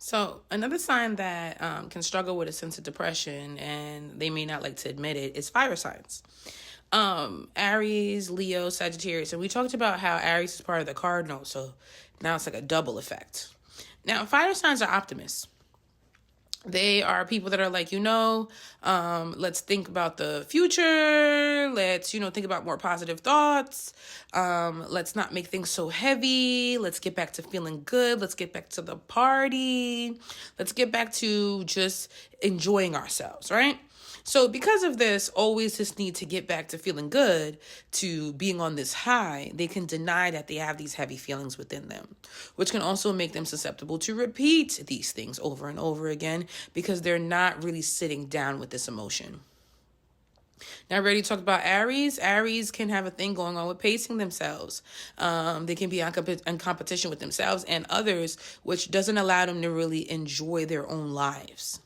So another sign that can struggle with a sense of depression, and they may not like to admit it, is fire signs. Aries, Leo, Sagittarius. And we talked about how Aries is part of the cardinal, so now it's like a double effect. Now, fire signs are optimists. They are people that are like, let's think about the future. Let's, think about more positive thoughts. Let's not make things so heavy. Let's get back to feeling good. Let's get back to the party. Let's get back to just enjoying ourselves, right? So because of this, always this need to get back to feeling good, to being on this high, they can deny that they have these heavy feelings within them, which can also make them susceptible to repeat these things over and over again because they're not really sitting down with this emotion. Now, I already talked about Aries. Aries can have a thing going on with pacing themselves. They can be in competition with themselves and others, which doesn't allow them to really enjoy their own lives.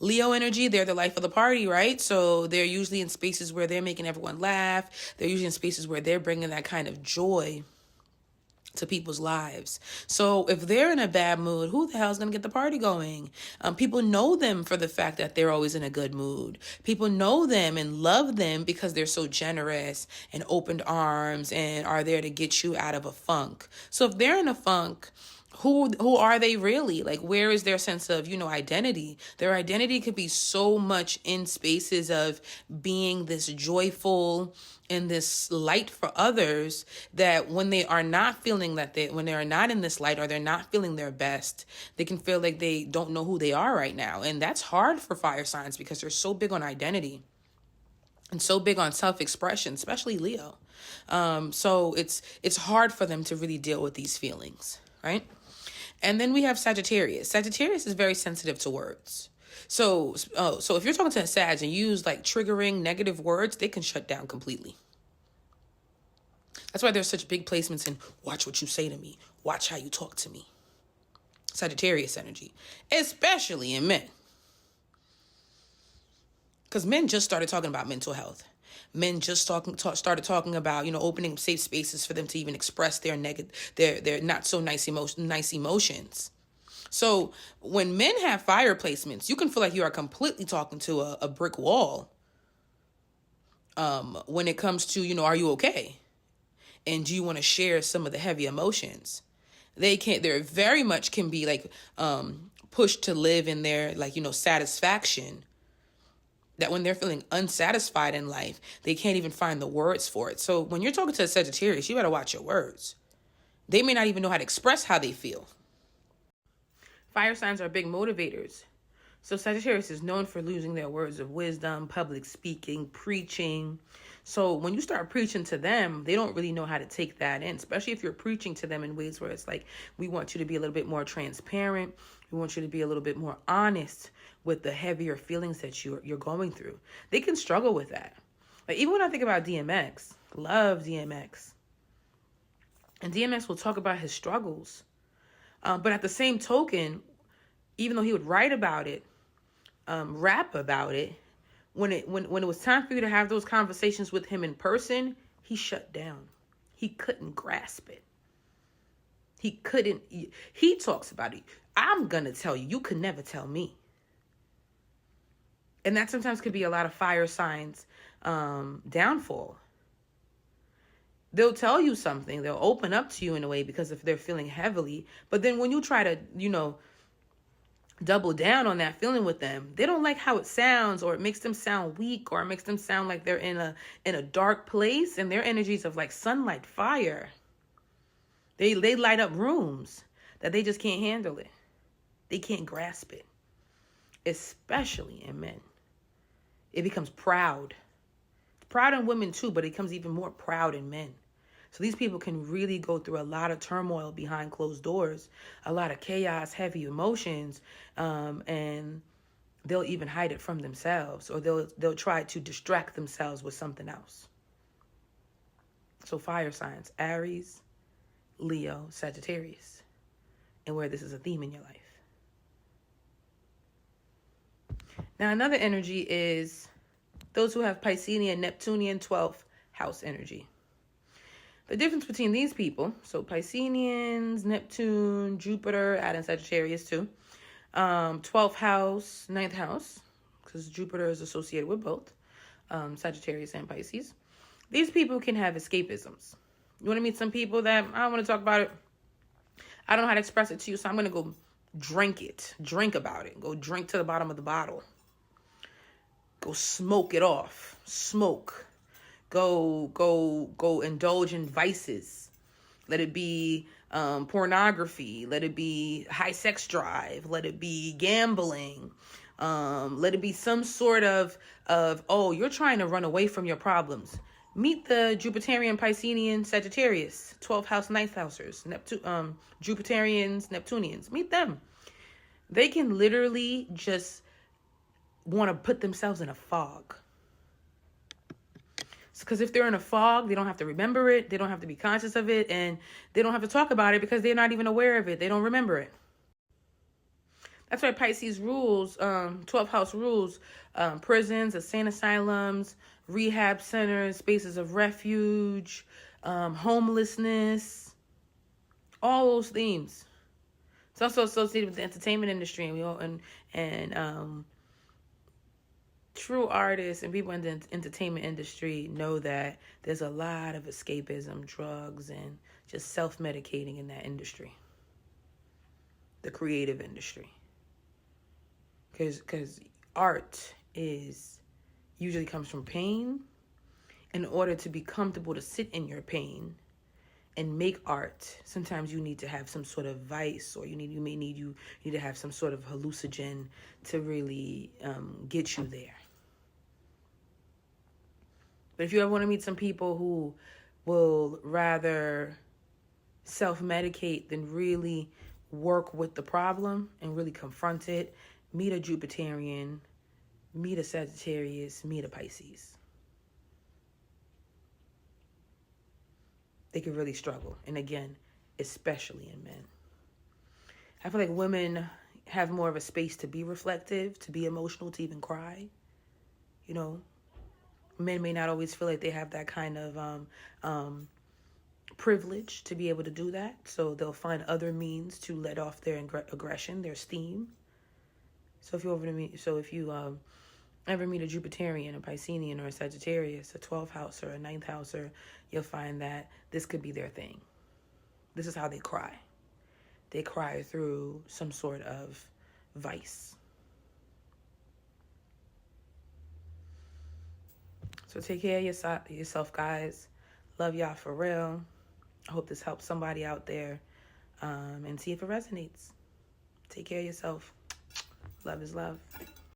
Leo energy, they're the life of the party, right? So they're usually in spaces where they're making everyone laugh. They're usually in spaces where they're bringing that kind of joy to people's lives. So if they're in a bad mood, who the hell is going to get the party going? People know them for the fact that they're always in a good mood. People know them and love them because they're so generous and opened arms and are there to get you out of a funk. So if they're in a funk, who are they really? Like, where is their sense of, identity? Their identity could be so much in spaces of being this joyful and this light for others that when they are not feeling when they are not in this light or they're not feeling their best, they can feel like they don't know who they are right now. And that's hard for fire signs because they're so big on identity and so big on self-expression, especially Leo. So it's hard for them to really deal with these feelings, right? And then we have Sagittarius. Sagittarius is very sensitive to words. So if you're talking to a Sag and you use like triggering negative words, they can shut down completely. That's why there's such big placements in watch what you say to me. Watch how you talk to me. Sagittarius energy, especially in men. Because men just started talking about mental health. Men just started talking about, opening safe spaces for them to even express their not so nice emotions. So when men have fire placements, you can feel like you are completely talking to a brick wall. When it comes to, are you okay? And do you want to share some of the heavy emotions? They very much can be like pushed to live in their satisfaction. That when they're feeling unsatisfied in life, they can't even find the words for it. So when you're talking to a Sagittarius, you better watch your words. They may not even know how to express how they feel. Fire signs are big motivators. So Sagittarius is known for losing their words of wisdom, public speaking, preaching. So when you start preaching to them, they don't really know how to take that in, especially if you're preaching to them in ways where it's like, we want you to be a little bit more transparent. We want you to be a little bit more honest with the heavier feelings that you're going through. They can struggle with that. Like, even when I think about DMX, love DMX. And DMX will talk about his struggles. But at the same token, even though he would write about it, rap about it, when it was time for you to have those conversations with him in person, he shut down. He couldn't grasp it. He talks about it. I'm going to tell you, you could never tell me. And that sometimes could be a lot of fire signs downfall. They'll tell you something. They'll open up to you in a way because if they're feeling heavily. But then when you try to, double down on that feeling with them, they don't like how it sounds, or it makes them sound weak, or it makes them sound like they're in a dark place, and their energies of like sunlight, fire. They light up rooms that they just can't handle it. They can't grasp it, especially in men. It becomes proud. It's proud in women too, but it becomes even more proud in men. So these people can really go through a lot of turmoil behind closed doors, a lot of chaos, heavy emotions, and they'll even hide it from themselves, or they'll try to distract themselves with something else. So fire signs, Aries, Leo, Sagittarius, and where this is a theme in your life. Now, another energy is those who have Piscean, Neptunian, 12th house energy. The difference between these people, so Pisceans, Neptune, Jupiter, add in Sagittarius too, 12th house, 9th house, because Jupiter is associated with both Sagittarius and Pisces. These people can have escapisms. You want to meet some people that I don't want to talk about it. I don't know how to express it to you, so I'm going to go drink it. Drink about it. Go drink to the bottom of the bottle. Go smoke it off. Smoke. Go indulge in vices. Let it be pornography. Let it be high sex drive. Let it be gambling. Let it be some sort of, oh, you're trying to run away from your problems. Meet the Jupiterian, Piscean, Sagittarius, 12th house, 9th housers, Jupiterians, Neptunians. Meet them. They can literally just want to put themselves in a fog. Because if they're in a fog, they don't have to remember it. They don't have to be conscious of it. And they don't have to talk about it because they're not even aware of it. They don't remember it. That's why Pisces rules, 12th house rules, prisons, insane asylums, rehab centers, spaces of refuge, homelessness, all those themes. It's also associated with the entertainment industry, and we all and true artists and people in the entertainment industry know that there's a lot of escapism, drugs, and just self-medicating in that industry, the creative industry. Because art usually comes from pain. In order to be comfortable to sit in your pain and make art, sometimes you need to have some sort of vice, or you need to have some sort of hallucinogen to really get you there. But if you ever want to meet some people who will rather self-medicate than really work with the problem and really confront it, meet a Jupiterian, meet a Sagittarius, meet a Pisces. They can really struggle. And again, especially in men. I feel like women have more of a space to be reflective, to be emotional, to even cry. You know, men may not always feel like they have that kind of privilege to be able to do that. So they'll find other means to let off their aggression, their steam. So if you ever meet a Jupiterian, a Piscean, or a Sagittarius, a 12th house or a 9th houser, you'll find that this could be their thing. This is how they cry. They cry through some sort of vice. So take care of yourself, guys. Love y'all for real. I hope this helps somebody out there, and see if it resonates. Take care of yourself. Love is love.